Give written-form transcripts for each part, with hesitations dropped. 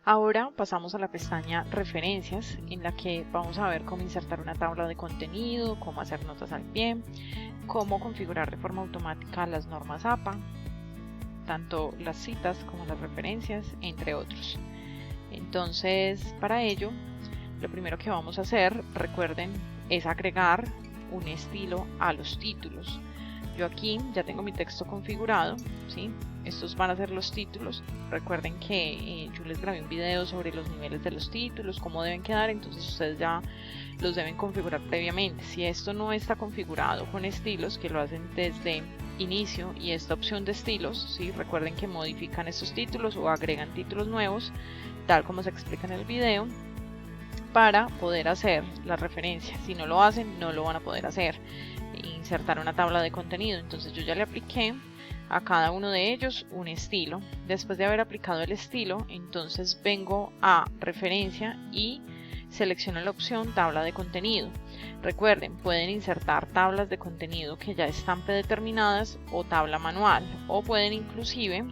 Ahora pasamos a la pestaña Referencias, en la que vamos a ver cómo insertar una tabla de contenido, cómo hacer notas al pie, cómo configurar de forma automática las normas APA, tanto las citas como las referencias, entre otros. Entonces, para ello, lo primero que vamos a hacer, recuerden, es agregar un estilo a los títulos. Yo aquí ya tengo mi texto configurado, ¿sí? Estos van a ser los títulos. Recuerden que yo les grabé un video sobre los niveles de los títulos, cómo deben quedar, entonces ustedes ya los deben configurar previamente. Si esto no está configurado con estilos, que lo hacen desde inicio, y esta opción de estilos, ¿sí? Recuerden que modifican estos títulos o agregan títulos nuevos, tal como se explica en el video, para poder hacer la referencia. Si no lo hacen, no lo van a poder hacer. Insertar una tabla de contenido. Entonces yo ya le apliqué a cada uno de ellos un estilo. Después de haber aplicado el estilo, entonces vengo a referencia y selecciono la opción tabla de contenido. Recuerden, pueden insertar tablas de contenido que ya están predeterminadas o tabla manual, o pueden inclusive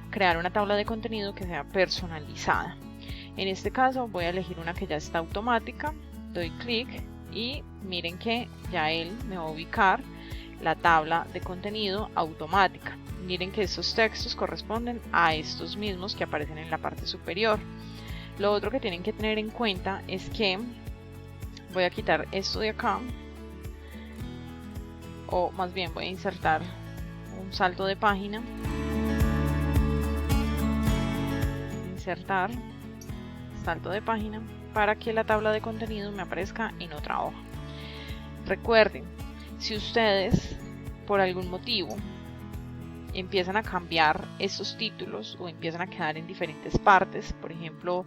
crear una tabla de contenido que sea personalizada. En este caso voy a elegir una que ya está automática, doy clic y miren que ya él me va a ubicar la tabla de contenido automática. Miren que estos textos corresponden a estos mismos que aparecen en la parte superior. Lo otro que tienen que tener en cuenta es que voy a quitar esto de acá, o más bien voy a insertar un salto de página, insertar salto de página, para que la tabla de contenido me aparezca en otra hoja. Recuerden, si ustedes por algún motivo empiezan a cambiar estos títulos o empiezan a quedar en diferentes partes, por ejemplo,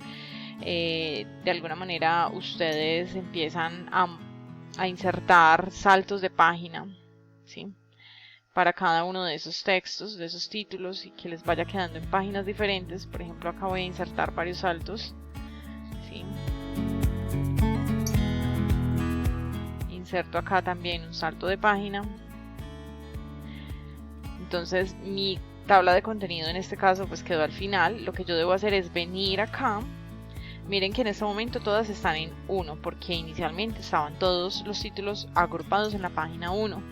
de alguna manera ustedes empiezan a insertar saltos de página, ¿sí? Para cada uno de esos textos, de esos títulos, y que les vaya quedando en páginas diferentes. Por ejemplo, acá voy a insertar varios saltos, ¿sí? Inserto acá también un salto de página. Entonces mi tabla de contenido en este caso pues quedó al final. Lo que yo debo hacer es venir acá. Miren que en este momento todas están en 1, porque inicialmente estaban todos los títulos agrupados en la página 1.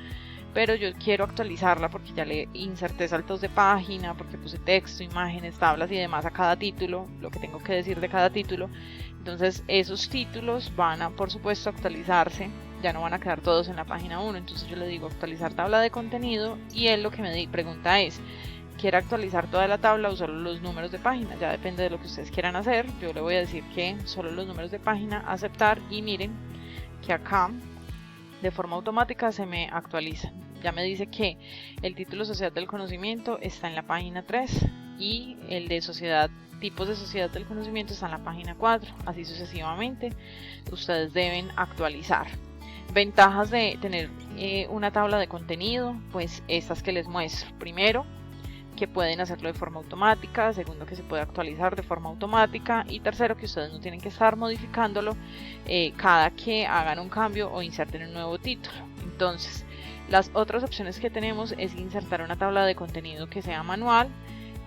Pero yo quiero actualizarla porque ya le inserté saltos de página, porque puse texto, imágenes, tablas y demás a cada título, lo que tengo que decir de cada título. Entonces esos títulos van a, por supuesto, actualizarse, ya no van a quedar todos en la página 1. Entonces yo le digo actualizar tabla de contenido, y él lo que me pregunta es, ¿quiere actualizar toda la tabla o solo los números de página? Ya depende de lo que ustedes quieran hacer. Yo le voy a decir que solo los números de página, aceptar, y miren que acá de forma automática se me actualiza. Ya me dice que el título Sociedad del Conocimiento está en la página 3 y el de tipos de Sociedad del Conocimiento está en la página 4, así sucesivamente. Ustedes deben actualizar. Ventajas de tener una tabla de contenido, pues estas que les muestro. Primero, que pueden hacerlo de forma automática. Segundo, que se puede actualizar de forma automática. Y tercero, que ustedes no tienen que estar modificándolo cada que hagan un cambio o inserten un nuevo título. Entonces, las otras opciones que tenemos es insertar una tabla de contenido que sea manual.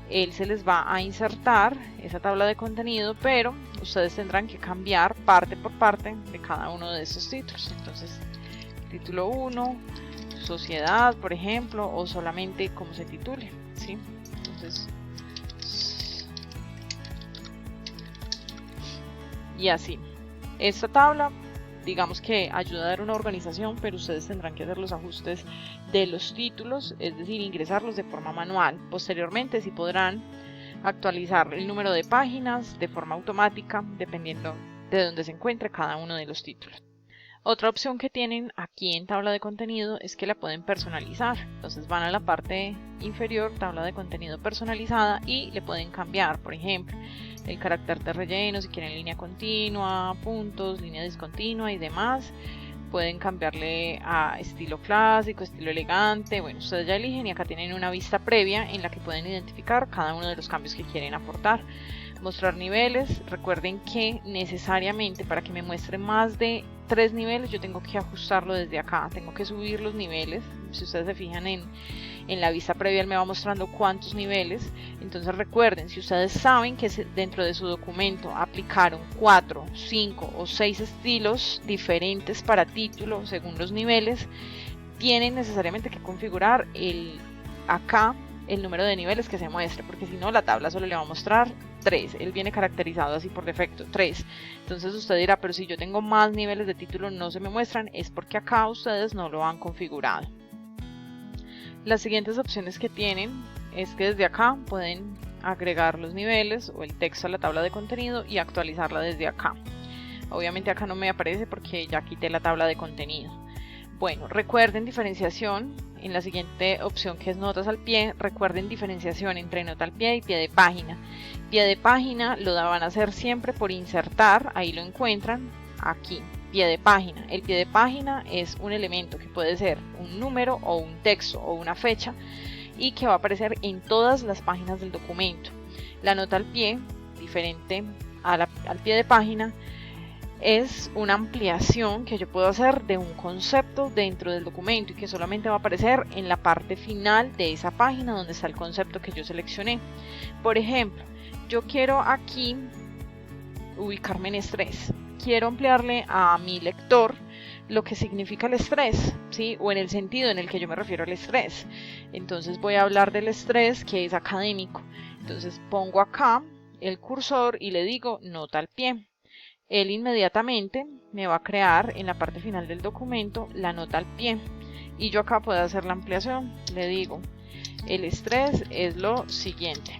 Él se les va a insertar esa tabla de contenido, pero ustedes tendrán que cambiar parte por parte de cada uno de estos títulos. Entonces, título 1, sociedad, por ejemplo, o solamente como se titule, ¿sí? Entonces, y así. Esta tabla, digamos que ayuda a dar una organización, pero ustedes tendrán que hacer los ajustes de los títulos, es decir, ingresarlos de forma manual. Posteriormente sí podrán actualizar el número de páginas de forma automática, dependiendo de dónde se encuentre cada uno de los títulos. Otra opción que tienen aquí en tabla de contenido es que la pueden personalizar. Entonces van a la parte inferior, tabla de contenido personalizada, y le pueden cambiar, por ejemplo, el carácter de relleno, si quieren línea continua, puntos, línea discontinua y demás. Pueden cambiarle a estilo clásico, estilo elegante. Bueno, ustedes ya eligen, y acá tienen una vista previa en la que pueden identificar cada uno de los cambios que quieren aportar. Mostrar niveles. Recuerden que necesariamente para que me muestre más de 3 niveles yo tengo que ajustarlo desde acá, tengo que subir los niveles Si ustedes se fijan en la vista previa, él me va mostrando cuántos niveles. Entonces recuerden, si ustedes saben que dentro de su documento aplicaron 4, 5 o 6 estilos diferentes para título según los niveles, tienen necesariamente que configurar acá el número de niveles que se muestre, porque si no la tabla solo le va a mostrar 3, él viene caracterizado así por defecto, 3. Entonces usted dirá, pero si yo tengo más niveles de título no se me muestran, es porque acá ustedes no lo han configurado. Las siguientes opciones que tienen es que desde acá pueden agregar los niveles o el texto a la tabla de contenido y actualizarla desde acá. Obviamente acá no me aparece porque ya quité la tabla de contenido. Bueno, recuerden diferenciación en la siguiente opción, que es notas al pie. Recuerden diferenciación entre nota al pie y pie de página. Pie de página lo van a hacer siempre por insertar, ahí lo encuentran, aquí, pie de página. El pie de página es un elemento que puede ser un número o un texto o una fecha y que va a aparecer en todas las páginas del documento. La nota al pie, diferente al pie de página, es una ampliación que yo puedo hacer de un concepto dentro del documento y que solamente va a aparecer en la parte final de esa página donde está el concepto que yo seleccioné. Por ejemplo, yo quiero aquí ubicarme en estrés. Quiero ampliarle a mi lector lo que significa el estrés, ¿sí? O en el sentido en el que yo me refiero al estrés. Entonces voy a hablar del estrés que es académico. Entonces pongo acá el cursor y le digo nota al pie. Él inmediatamente me va a crear en la parte final del documento la nota al pie. Y yo acá puedo hacer la ampliación. Le digo, el estrés es lo siguiente.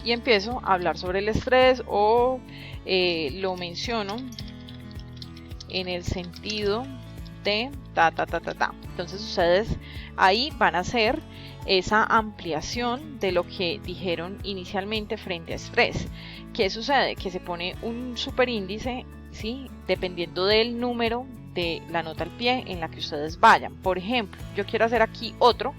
Y empiezo a hablar sobre el estrés o lo menciono en el sentido de Entonces ustedes ahí van a hacer esa ampliación de lo que dijeron inicialmente frente a estrés. ¿Qué sucede? Que se pone un superíndice, ¿sí? Dependiendo del número de la nota al pie en la que ustedes vayan. Por ejemplo, yo quiero hacer aquí otro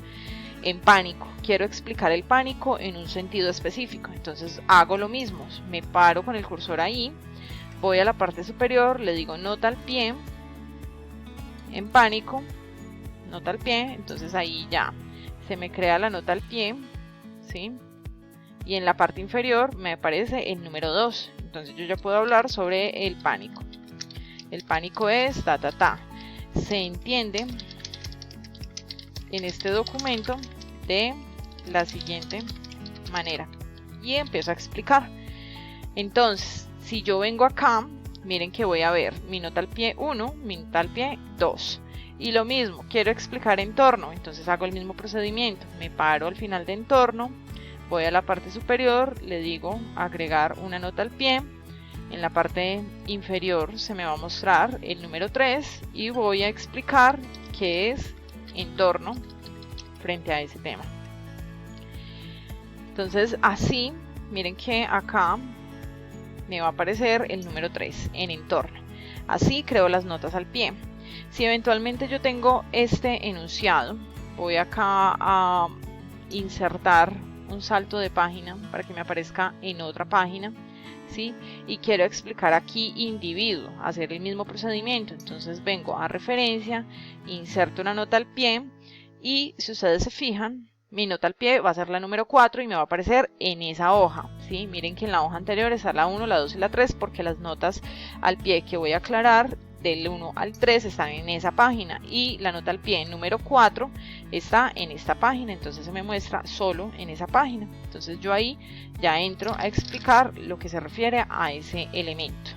en pánico. Quiero explicar el pánico en un sentido específico. Entonces hago lo mismo. Me paro con el cursor ahí, voy a la parte superior, le digo nota al pie, en pánico, nota al pie. Entonces ahí ya se me crea la nota al pie, ¿sí? Y en la parte inferior me aparece el número 2. Entonces yo ya puedo hablar sobre el pánico. El pánico es Se entiende en este documento de la siguiente manera. Y empiezo a explicar. Entonces, si yo vengo acá, miren que voy a ver mi nota al pie 1, mi nota al pie 2. Y lo mismo, quiero explicar entorno, entonces hago el mismo procedimiento. Me paro al final de entorno, voy a la parte superior, le digo agregar una nota al pie. En la parte inferior se me va a mostrar el número 3 y voy a explicar qué es entorno frente a ese tema. Entonces así, miren que acá me va a aparecer el número 3 en entorno. Así creo las notas al pie. Si eventualmente yo tengo este enunciado, voy acá a insertar un salto de página para que me aparezca en otra página, ¿sí? Y quiero explicar aquí individuo, hacer el mismo procedimiento. Entonces vengo a referencia, inserto una nota al pie y si ustedes se fijan, mi nota al pie va a ser la número 4 y me va a aparecer en esa hoja, ¿sí? Miren que en la hoja anterior está la 1, la 2 y la 3 porque las notas al pie que voy a aclarar del 1 al 3 están en esa página y la nota al pie número 4 está en esta página, entonces se me muestra solo en esa página. Entonces yo ahí ya entro a explicar lo que se refiere a ese elemento.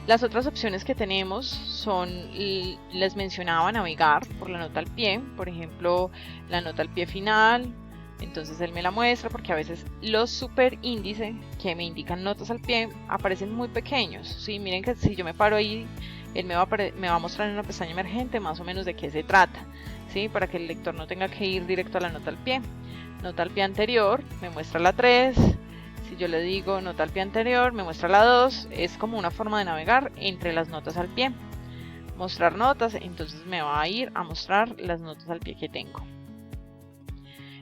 Las otras opciones que tenemos son, les mencionaba, navegar por la nota al pie, por ejemplo la nota al pie final. Entonces él me la muestra porque a veces los superíndices que me indican notas al pie aparecen muy pequeños, ¿sí? Miren que si yo me paro ahí, él me va a mostrar en una pestaña emergente más o menos de qué se trata, ¿sí? Para que el lector no tenga que ir directo a la nota al pie. Nota al pie anterior, me muestra la 3. Si yo le digo nota al pie anterior, me muestra la 2. Es como una forma de navegar entre las notas al pie. Mostrar notas, entonces me va a ir a mostrar las notas al pie que tengo.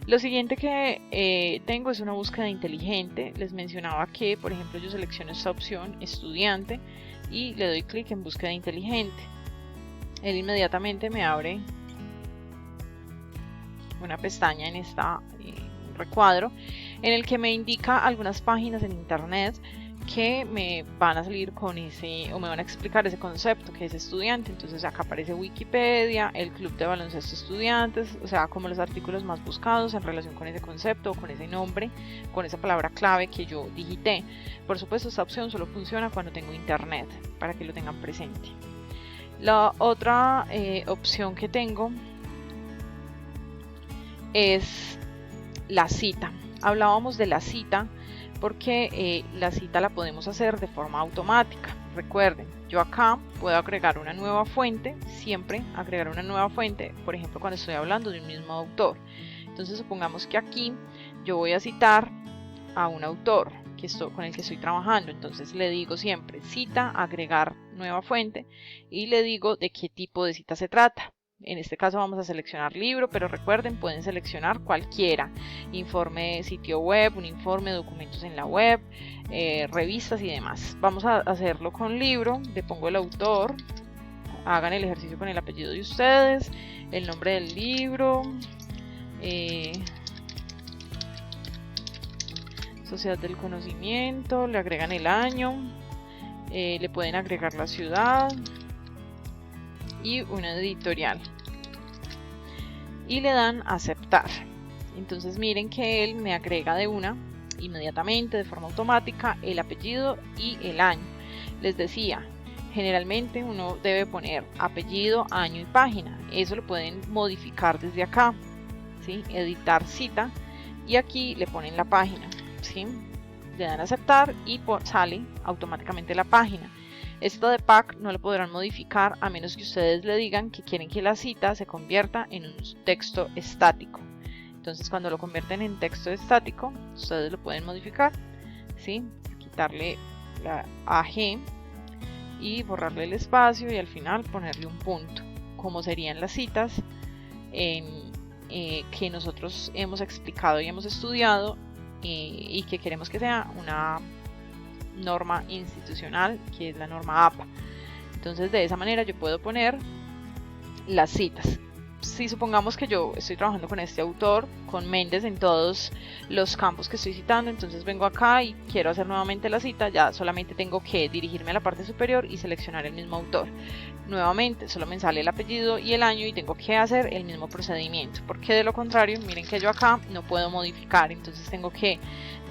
Lo siguiente que tengo es una búsqueda inteligente. Les mencionaba que, por ejemplo, yo selecciono esta opción, estudiante, y le doy clic en búsqueda inteligente. él inmediatamente me abre una pestaña en esta recuadro en el que me indica algunas páginas en internet que me van a salir con ese, o me van a explicar ese concepto que es estudiante. Entonces acá aparece Wikipedia, el club de baloncesto estudiantes, o sea, como los artículos más buscados en relación con ese concepto, o con ese nombre, con esa palabra clave que yo digité. Por supuesto, esta opción solo funciona cuando tengo internet, para que lo tengan presente. La otra opción que tengo es la cita. Hablábamos de la cita porque la cita la podemos hacer de forma automática. Recuerden, yo acá puedo agregar una nueva fuente, siempre agregar una nueva fuente, por ejemplo cuando estoy hablando de un mismo autor. Entonces supongamos que aquí yo voy a citar a un autor con el que estoy trabajando, entonces le digo siempre cita, agregar nueva fuente y le digo de qué tipo de cita se trata. En este caso vamos a seleccionar libro, pero recuerden, pueden seleccionar cualquiera, informe de sitio web, un informe de documentos en la web, revistas y demás. Vamos a hacerlo con libro, le pongo el autor, hagan el ejercicio con el apellido de ustedes, el nombre del libro, Sociedad del Conocimiento, le agregan el año, le pueden agregar la ciudad y una editorial y le dan a aceptar. Entonces miren que él me agrega de una inmediatamente de forma automática el apellido y el año. Les decía, generalmente uno debe poner apellido, año y página. Eso lo pueden modificar desde acá, ¿sí? Editar cita y aquí le ponen la página, ¿sí? Le dan a aceptar y sale automáticamente la página. Esto de pack no lo podrán modificar a menos que ustedes le digan que quieren que la cita se convierta en un texto estático. Entonces cuando lo convierten en texto estático, ustedes lo pueden modificar, ¿sí? Quitarle la AG y borrarle el espacio y al final ponerle un punto, como serían las citas que nosotros hemos explicado y hemos estudiado y que queremos que sea una norma institucional, que es la norma APA. Entonces de esa manera yo puedo poner las citas. Si supongamos que yo estoy trabajando con este autor, con Méndez en todos los campos que estoy citando, entonces vengo acá y quiero hacer nuevamente la cita, ya solamente tengo que dirigirme a la parte superior y seleccionar el mismo autor. Nuevamente solo me sale el apellido y el año y tengo que hacer el mismo procedimiento, porque de lo contrario, miren que yo acá no puedo modificar, entonces tengo que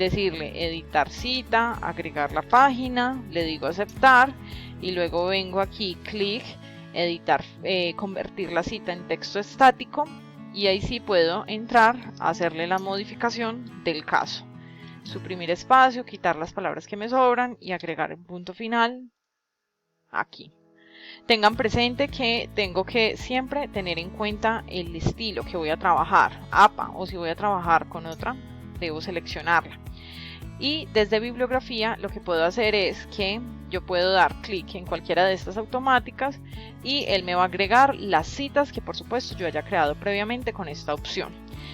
decirle editar cita, agregar la página, le digo aceptar y luego vengo aquí, clic, editar, convertir la cita en texto estático y ahí sí puedo entrar a hacerle la modificación del caso, suprimir espacio, quitar las palabras que me sobran y agregar un punto final aquí. Tengan presente que tengo que siempre tener en cuenta el estilo que voy a trabajar, APA, o si voy a trabajar con otra, debo seleccionarla. Y desde bibliografía lo que puedo hacer es que yo puedo dar clic en cualquiera de estas automáticas y él me va a agregar las citas que por supuesto yo haya creado previamente con esta opción.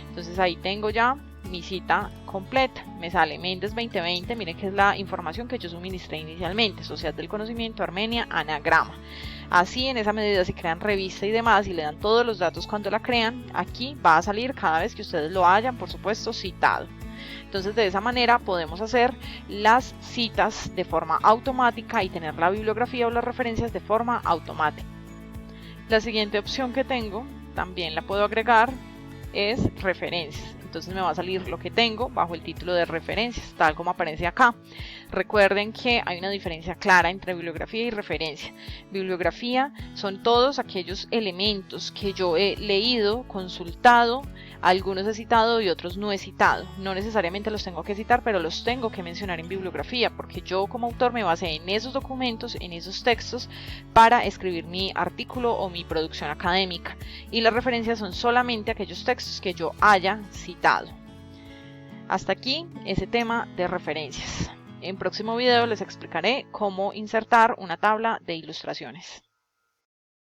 Entonces ahí tengo ya mi cita completa, me sale Méndez 2020, miren que es la información que yo suministré inicialmente, Sociedad del Conocimiento, Armenia, Anagrama. Así en esa medida si crean revista y demás y le dan todos los datos cuando la crean, aquí va a salir cada vez que ustedes lo hayan por supuesto citado. Entonces de esa manera podemos hacer las citas de forma automática y tener la bibliografía o las referencias de forma automática. La siguiente opción que tengo, también la puedo agregar, es referencias. Entonces me va a salir lo que tengo bajo el título de referencias, tal como aparece acá. Recuerden que hay una diferencia clara entre bibliografía y referencia. Bibliografía son todos aquellos elementos que yo he leído, consultado, algunos he citado y otros no he citado. No necesariamente los tengo que citar, pero los tengo que mencionar en bibliografía, porque yo como autor me basé en esos documentos, en esos textos, para escribir mi artículo o mi producción académica. Y las referencias son solamente aquellos textos que yo haya citado. Hasta aquí ese tema de referencias. En próximo video les explicaré cómo insertar una tabla de ilustraciones.